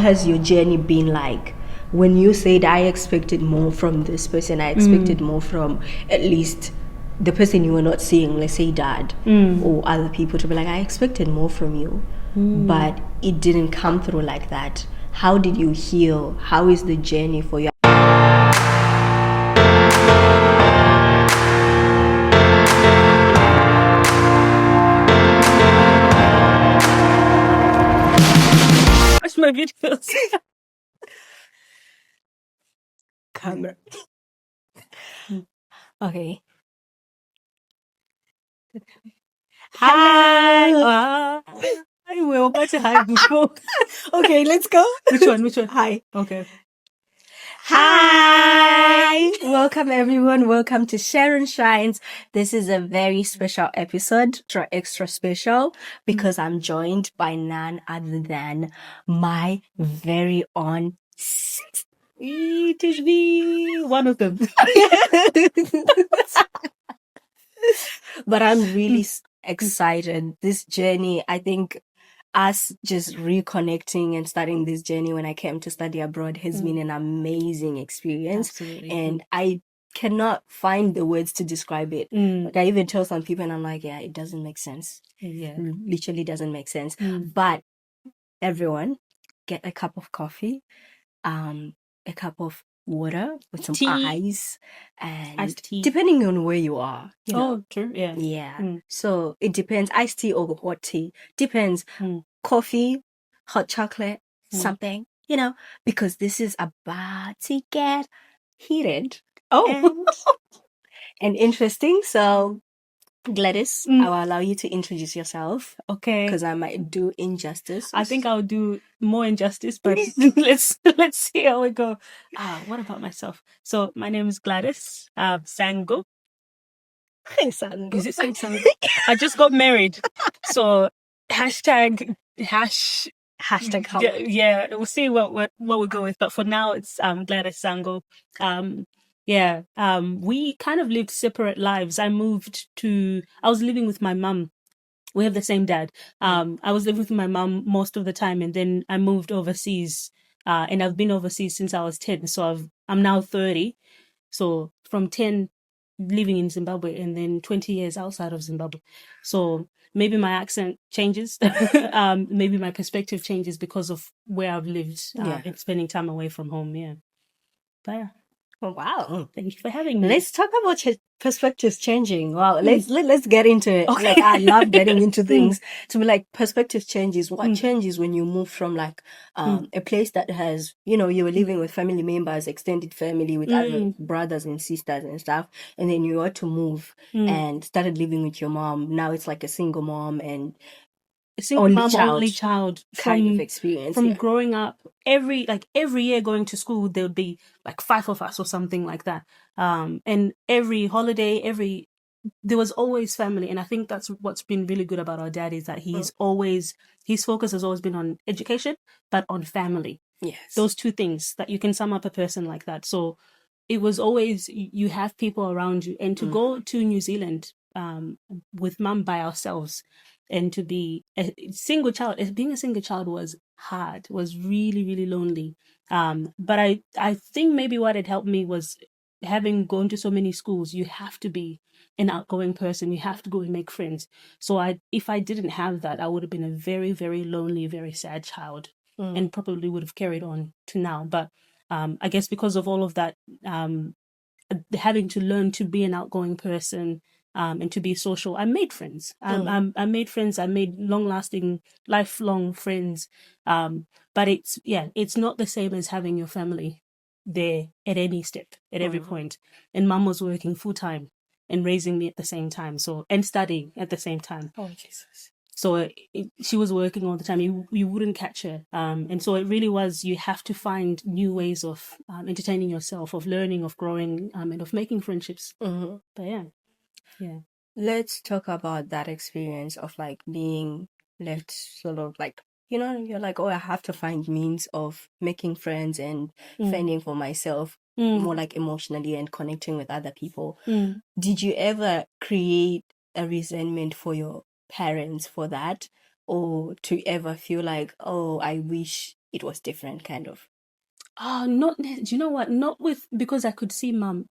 has your journey been like? When you said, I expected more from this person, I expected more from at least the person you were not seeing, let's say dad or other people, to be like, I expected more from you, but it didn't come through like that. How did you heal? How is the journey for you? Watch my videos. Camera. Okay. Hi. I will about to hi before. Okay, let's go. Which one? Hi. Okay. Hi! Welcome everyone. Welcome to Sharon Shines. This is a very special episode, extra special, because I'm joined by none other than my very own It is me. One of them. But I'm really excited. This journey, I think us just reconnecting and starting this journey when I came to study abroad has been an amazing experience. Absolutely. And I cannot find the words to describe it. Like I even tell some people and I'm like, yeah, it doesn't make sense. Yeah. Literally doesn't make sense. But everyone, get a cup of coffee, a cup of water with some Tea. ice, and Iced tea. depending on where you are. You know. Oh, true. Yeah. Yeah. So it depends. Iced tea or hot tea. Depends. Coffee, hot chocolate, something, because this is about to get heated. Oh. And interesting. So Gladys, I will allow you to introduce yourself. Okay. Because I might do injustice. I think I'll do more injustice, but let's see how we go. What about myself? So my name is Gladys Sango. Sango. Is it saying Sango? I just got married, so hashtag. Yeah, we'll see what we go with. But for now, it's Gladys Sango. We kind of lived separate lives. I was living with my mum. We have the same dad. I was living with my mum most of the time, and then I moved overseas. And I've been overseas since I was 10. So I'm now 30. So from 10 living in Zimbabwe and then 20 years outside of Zimbabwe. So maybe my accent changes. Maybe my perspective changes because of where I've lived and spending time away from home. Yeah. But yeah. Oh, wow. Thank you for having me. Let's talk about perspectives changing. Wow. Let's get into it. Okay. Like, I love getting into things to be like perspective changes. What changes when you move from like a place that has, you were living with family members, extended family with other brothers and sisters and stuff. And then you had to move and started living with your mom. Now it's like a single mom and only child kind of experience from growing up. Every year going to school, there would be like 5 of us or something like that. And every holiday, there was always family. And I think that's what's been really good about our dad is that his focus has always been on education, but on family. Yes. Those two things that you can sum up a person like that. So it was always, you have people around you. And to go to New Zealand with mum by ourselves, and to be a single child, being a single child was hard, was really, really lonely. But I think maybe what had helped me was having gone to so many schools. You have to be an outgoing person. You have to go and make friends. So if I didn't have that, I would have been a very, very lonely, very sad child, and probably would have carried on to now. But I guess because of all of that, having to learn to be an outgoing person, and to be social, I made friends. I made friends. I made long-lasting, lifelong friends. But it's not the same as having your family there at any step, at every point. And mum was working full-time and raising me at the same time, and studying at the same time. Oh, Jesus. So she was working all the time. You wouldn't catch her. And so it really was, you have to find new ways of entertaining yourself, of learning, of growing, and of making friendships. But yeah. Let's talk about that experience of like being left sort of like, you're like, oh, I have to find means of making friends and fending for myself more like emotionally and connecting with other people. Did you ever create a resentment for your parents for that? or to ever feel like, oh, I wish it was different, kind of? Not, do you know what? Not with, because I could see mum.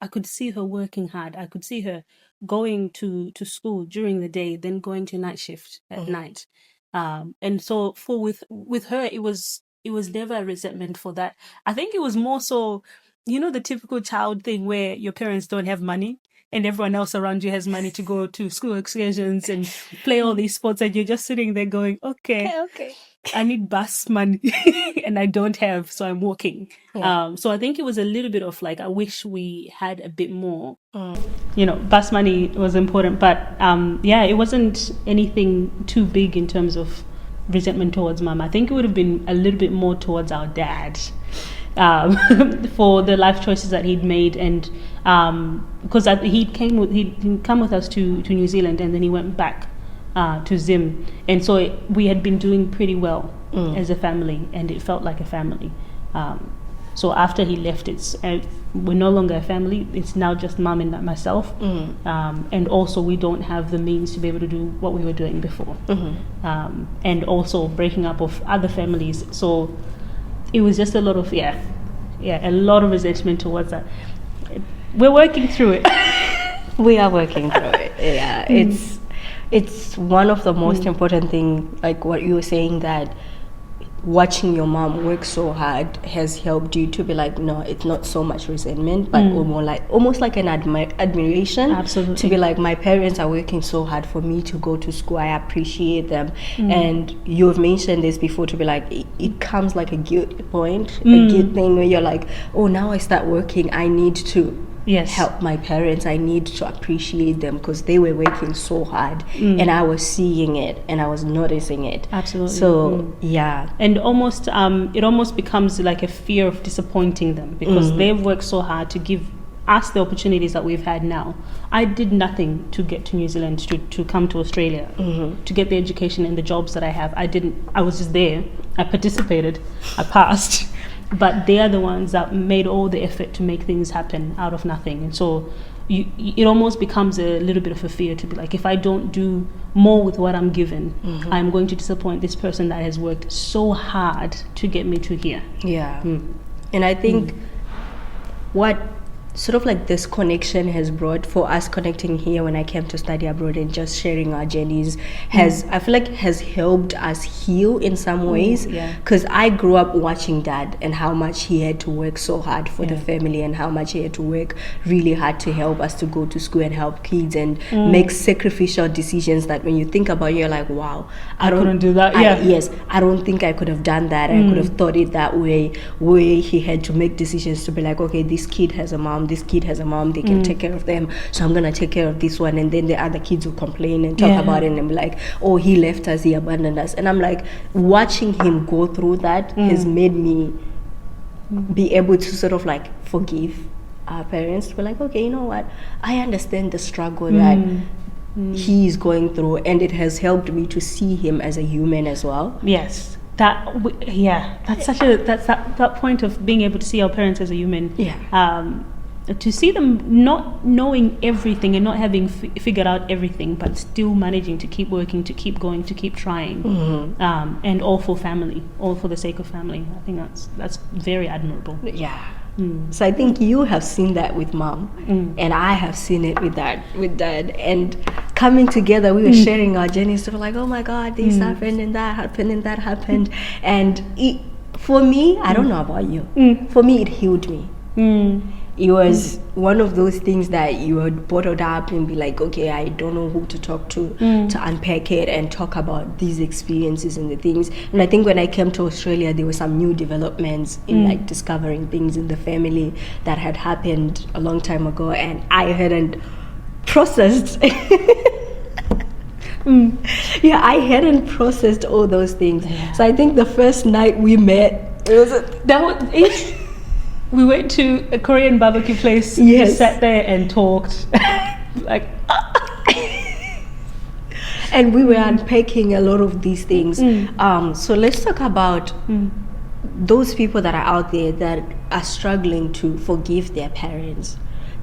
I could see her working hard. I could see her going to school during the day, then going to night shift at night. And so with her, it was never a resentment for that. I think it was more so, the typical child thing where your parents don't have money and everyone else around you has money to go to school excursions and play all these sports, and you're just sitting there going, okay. I need bus money and I don't have, so I'm walking. Yeah. So I think it was a little bit of like, I wish we had a bit more. Bus money was important, but it wasn't anything too big in terms of resentment towards mum. I think it would have been a little bit more towards our dad. For the life choices that he'd made, and because he'd come with us to New Zealand, and then he went back to Zim, and so we had been doing pretty well as a family, and it felt like a family. So after he left, we're no longer a family. It's now just mum and myself, and also we don't have the means to be able to do what we were doing before, and also breaking up of other families. So it was just a lot of a lot of resentment towards that. We're working through it. We are working through it. Yeah, it's one of the most important thing, like what you were saying, that watching your mom work so hard has helped you to be like, no, it's not so much resentment, but almost like an admiration. Absolutely. To be like, my parents are working so hard for me to go to school. I appreciate them. And you've mentioned this before, to be like, it comes like a guilt point, a guilt thing where you're like, oh, now I start working, I need to help my parents. I need to appreciate them because they were working so hard, and I was seeing it and I was noticing it. Absolutely. So yeah, and almost it almost becomes like a fear of disappointing them, because they've worked so hard to give us the opportunities that we've had now. I did nothing to get to New Zealand, to come to Australia, to get the education and the jobs that I have. I was just there. I participated. I passed. But they are the ones that made all the effort to make things happen out of nothing. And so it almost becomes a little bit of a fear to be like, if I don't do more with what I'm given, I'm going to disappoint this person that has worked so hard to get me to here. Yeah. And I think what sort of like this connection has brought for us, connecting here when I came to study abroad and just sharing our journeys, I feel like has helped us heal in some ways, because I grew up watching Dad and how much he had to work so hard for the family, and how much he had to work really hard to help us to go to school and help kids and make sacrificial decisions that when you think about it, you're like, wow, I couldn't do that. I don't think I could have done that. I could have thought it that way, where he had to make decisions to be like, okay, this kid has a mom, this kid has a mom, they can take care of them, so I'm gonna take care of this one. And then the other kids will complain and talk about it and be like, oh, he left us, he abandoned us. And I'm like, watching him go through that has made me be able to sort of like forgive our parents, to be like, okay, you know what, I understand the struggle that he is going through, and it has helped me to see him as a human as well. Yes. That's such that point of being able to see our parents as a human. To see them not knowing everything and not having figured out everything, but still managing to keep working, to keep going, to keep trying, and all for family, all for the sake of family. I think that's very admirable. Yeah. So I think you have seen that with Mom, and I have seen it with Dad. And coming together, we were sharing our journeys. So we're like, oh my God, this happened and that happened and that happened. And for me, I don't know about you. For me, it healed me. It was one of those things that you would bottle up and be like, okay, I don't know who to talk to unpack it and talk about these experiences and the things. And I think when I came to Australia, there were some new developments in like discovering things in the family that had happened a long time ago, and I hadn't processed. I hadn't processed all those things. So I think the first night we met, we went to a Korean barbecue place. We sat there and talked. And we were unpacking a lot of these things. So let's talk about those people that are out there that are struggling to forgive their parents,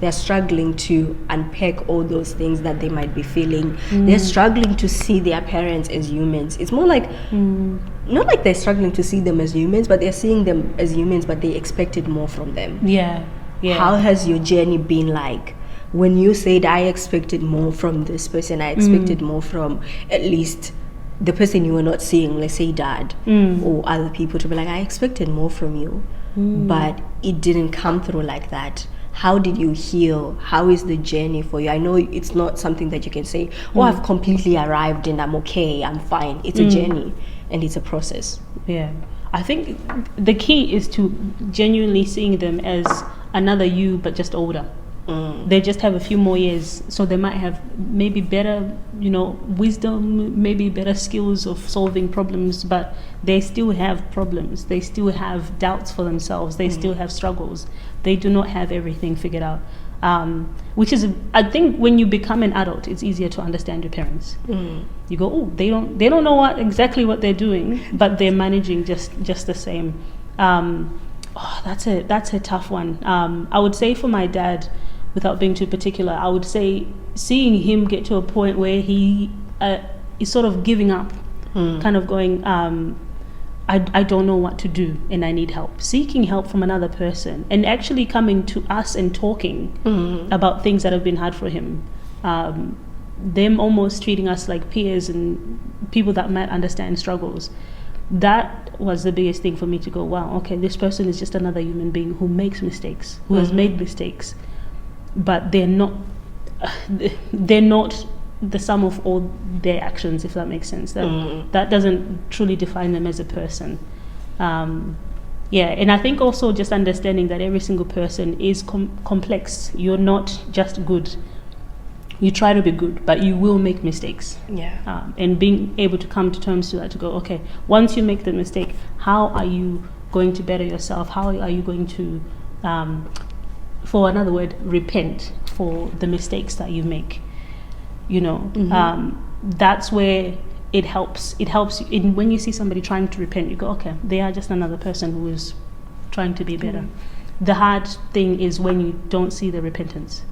they're struggling to unpack all those things that they might be feeling. They're struggling to see their parents as humans. It's more like not like they're struggling to see them as humans, but they're seeing them as humans, but they expected more from them. Yeah. How has your journey been like? When you said, I expected more from this person, I expected more from at least the person you were not seeing, let's say dad or other people, to be like, I expected more from you, but it didn't come through like that. How did you heal? How is the journey for you? I know it's not something that you can say, oh, I've completely arrived and I'm okay, I'm fine. It's a journey and it's a process. Yeah. I think the key is to genuinely seeing them as another you, but just older. They just have a few more years, so they might have maybe better, wisdom, maybe better skills of solving problems, but they still have problems. They still have doubts for themselves. They still have struggles. They do not have everything figured out. Which is, I think, when you become an adult, it's easier to understand your parents. You go, oh, they don't know exactly what they're doing, but they're managing just the same. That's a tough one. I would say for my dad, without being too particular, I would say seeing him get to a point where he is sort of giving up, kind of going, I don't know what to do and I need help. Seeking help from another person and actually coming to us and talking about things that have been hard for him. Them almost treating us like peers and people that might understand struggles. That was the biggest thing for me to go, wow, okay, this person is just another human being who makes mistakes, who has made mistakes, but they're not the sum of all their actions, if that makes sense. That doesn't truly define them as a person. And I think also just understanding that every single person is complex. You're not just good. You try to be good, but you will make mistakes. And being able to come to terms to that, to go, okay, once you make the mistake, how are you going to better yourself? How are you going to, for another word, repent for the mistakes that you make? That's where it helps. It helps when you see somebody trying to repent, you go, okay, they are just another person who is trying to be better. The hard thing is when you don't see the repentance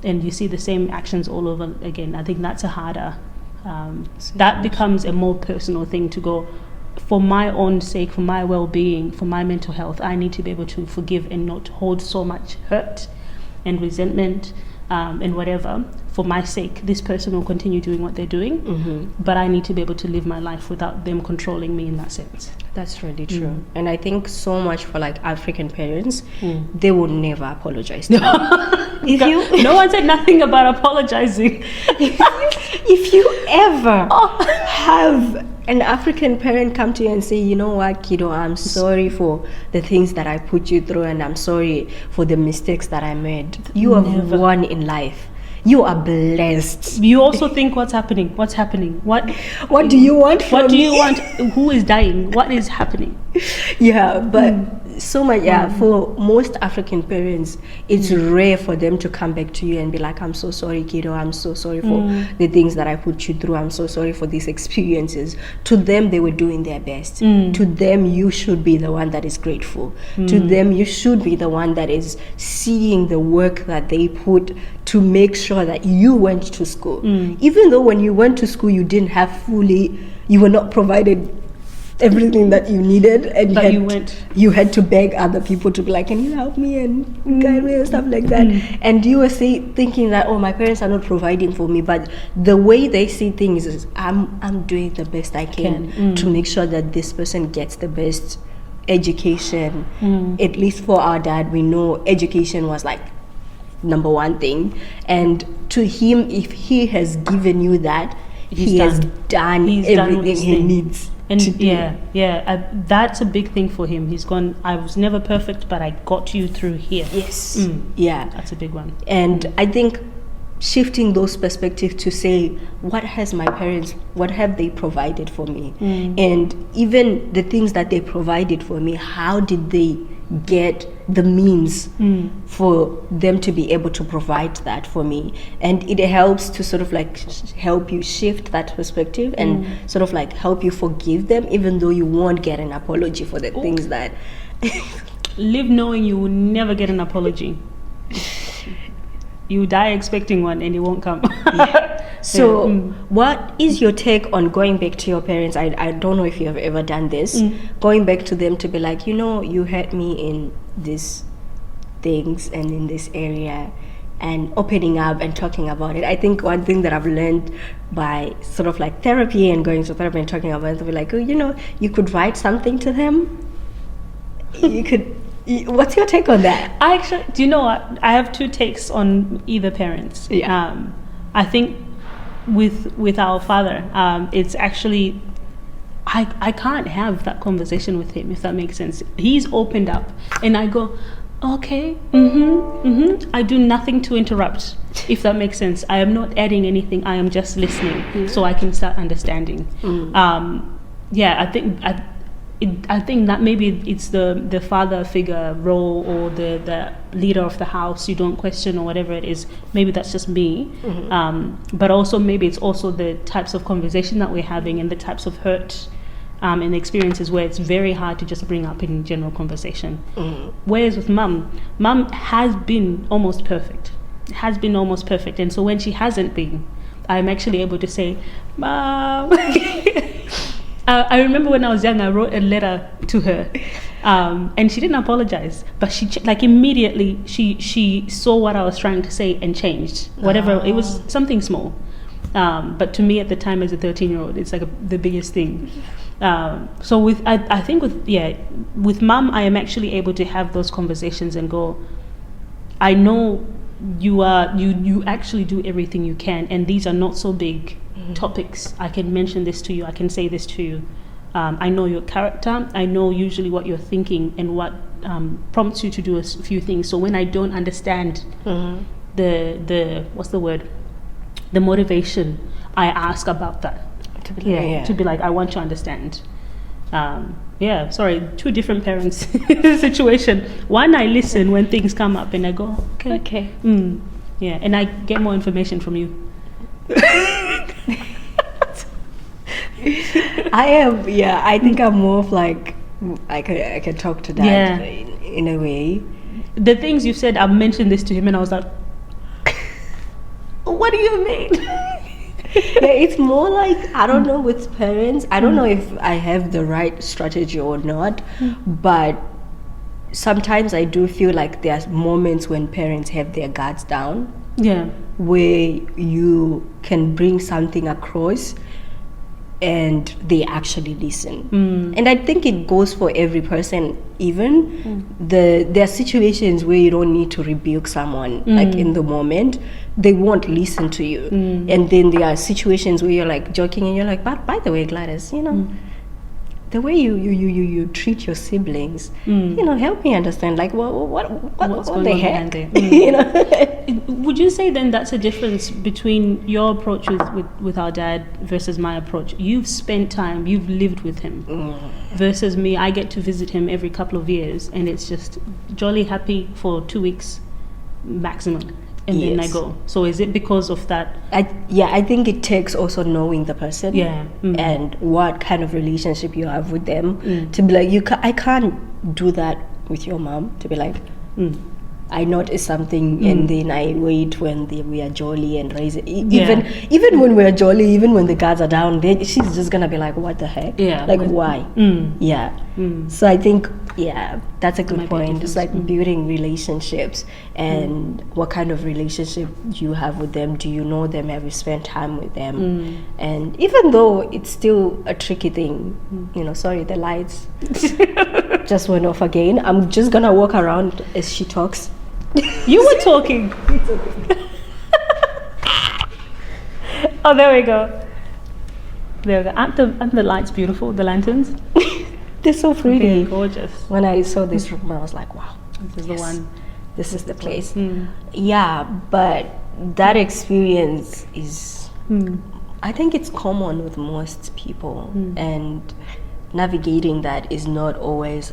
and you see the same actions all over again. I think that's a harder, that becomes a more personal thing to go, for my own sake, for my well-being, for my mental health, I need to be able to forgive and not hold so much hurt and resentment and whatever. For my sake, this person will continue doing what they're doing, but I need to be able to live my life without them controlling me in that sense. That's really true. And I think so much for like African parents, they will never apologize to you. No one said nothing about apologizing. If you ever have an African parent come to you and say, you know what, kiddo, I'm sorry for the things that I put you through and I'm sorry for the mistakes that I made. You have won in life. You are blessed. You also think, what's happening? What do you want from What do you me? want? Who is dying? What is happening? But so much, for most African parents, it's rare for them to come back to you and be like, I'm so sorry, kiddo. I'm so sorry for the things that I put you through. I'm so sorry for these experiences. To them, they were doing their best. To them, you should be the one that is grateful. To them, you should be the one that is seeing the work that they put to make sure that you went to school. Even though when you went to school, you didn't have you were not provided everything that you needed, and you had to beg other people to be like, can you help me and guide me and stuff like that. And you were thinking that, oh, my parents are not providing for me, but the way they see things is, I'm doing the best I can to make sure that this person gets the best education. At least for our dad, we know education was like number one thing, and to him, if he has given you that, he has done everything he needs. And that's a big thing for him. He's gone, I was never perfect, but I got you through here. Yes. That's a big one. And I think shifting those perspectives to say, what have they provided for me? And even the things that they provided for me, how did they get the means for them to be able to provide that for me? And it helps to sort of like help you shift that perspective and sort of like help you forgive them, even though you won't get an apology for the things that live knowing you will never get an apology. you die expecting one and it won't come. So what is your take on going back to your parents? I don't know if you have ever done this, going back to them to be like, you hurt me in these things and in this area, and opening up and talking about it. I think one thing that I've learned by sort of like therapy and going to therapy and talking about it, to be like, you could write something to them. You could. What's your take on that? Do you know what? I have two takes on either parents. Yeah. I think with our father, it's actually, I can't have that conversation with him, if that makes sense. He's opened up and I go, okay, I do nothing to interrupt, if that makes sense. I am not adding anything, I am just listening so I can start understanding. I think that maybe it's the father figure role or the leader of the house you don't question or whatever it is. Maybe that's just me. But also maybe it's also the types of conversation that we're having and the types of hurt and experiences where it's very hard to just bring up in general conversation. Whereas with mum has been almost perfect. And so when she hasn't been, I'm actually able to say, Mom. I remember when I was young, I wrote a letter to her, and she didn't apologize, but she immediately she saw what I was trying to say and changed whatever. It was something small, but to me at the time as a 13-year-old, it's like the biggest thing. So I think with mum, I am actually able to have those conversations and go, I know you actually do everything you can, and these are not so big topics. I can mention this to you, I can say this to you. I know your character, I know usually what you're thinking and what prompts you to do a few things. So when I don't understand the what's the word, the motivation, I ask about that to be like, I want to understand. Two different parents situation. One, I listen when things come up and I go, okay. And I get more information from you. I think I'm more of like I can talk to dad in a way. The things you said, I mentioned this to him and I was like, what do you mean? It's more like, I don't know, with parents, I don't know if I have the right strategy or not, but sometimes I do feel like there's moments when parents have their guards down, where you can bring something across and they actually listen. And I think it goes for every person. Even there are situations where you don't need to rebuke someone, like in the moment they won't listen to you. And then there are situations where you're like joking and you're like, but by the way, Gladys, the way you treat your siblings, help me understand, like, what's what the heck? Would you say then that's a difference between your approach with our dad versus my approach? You've spent time, you've lived with him, versus me, I get to visit him every couple of years and it's just jolly happy for 2 weeks maximum. And then I go. So is it because of that? I think it takes also knowing the person and what kind of relationship you have with them, to be like, I can't do that with your mom, to be like, I notice something and then I wait when we are jolly and raise it. Even when we are jolly, even when the guards are down, she's just gonna be like, what the heck? Like, why? So I think that's a good point. It's like building relationships and what kind of relationship you have with them. Do you know them? Have you spent time with them? And even though it's still a tricky thing, sorry, the lights just went off again. I'm just gonna walk around as she talks. You were talking. Oh, there we go. Aren't the lights beautiful? The lanterns? They're so pretty. They're gorgeous. When I saw this room, I was like, wow, this is the one. This is the place. Yeah, but that experience is, I think it's common with most people, and navigating that is not always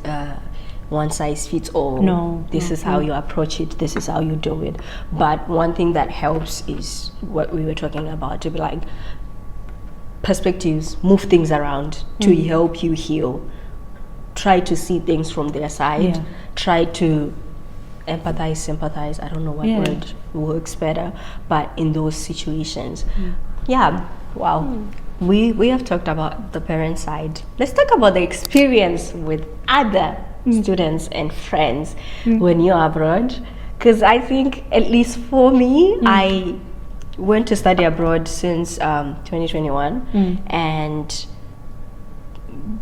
one size fits all. No. This is how you approach it, this is how you do it. But one thing that helps is what we were talking about, to be like, perspectives, move things around to help you heal. Try to see things from their side. Try to empathize, sympathize. I don't know what Yeah. word works better, but in those situations, yeah, wow. We have talked about the parent side. Let's talk about the experience with other students and friends when you're abroad. Because I think, at least for me, I went to study abroad since 2021, and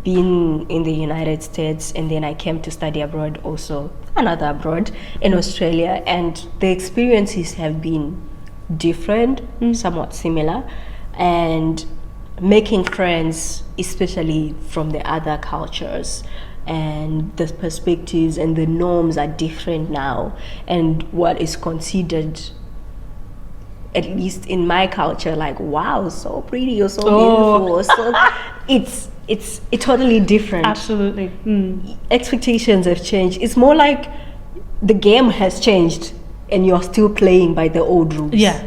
been in the United States, and then I came to study abroad also, another abroad in Australia, and the experiences have been different, somewhat similar, and making friends, especially from the other cultures, and the perspectives and the norms are different now, and what is considered, at least in my culture, like, wow, so pretty or so beautiful, so it's totally different. Absolutely. Expectations have changed. It's more like the game has changed and you're still playing by the old rules. Yeah.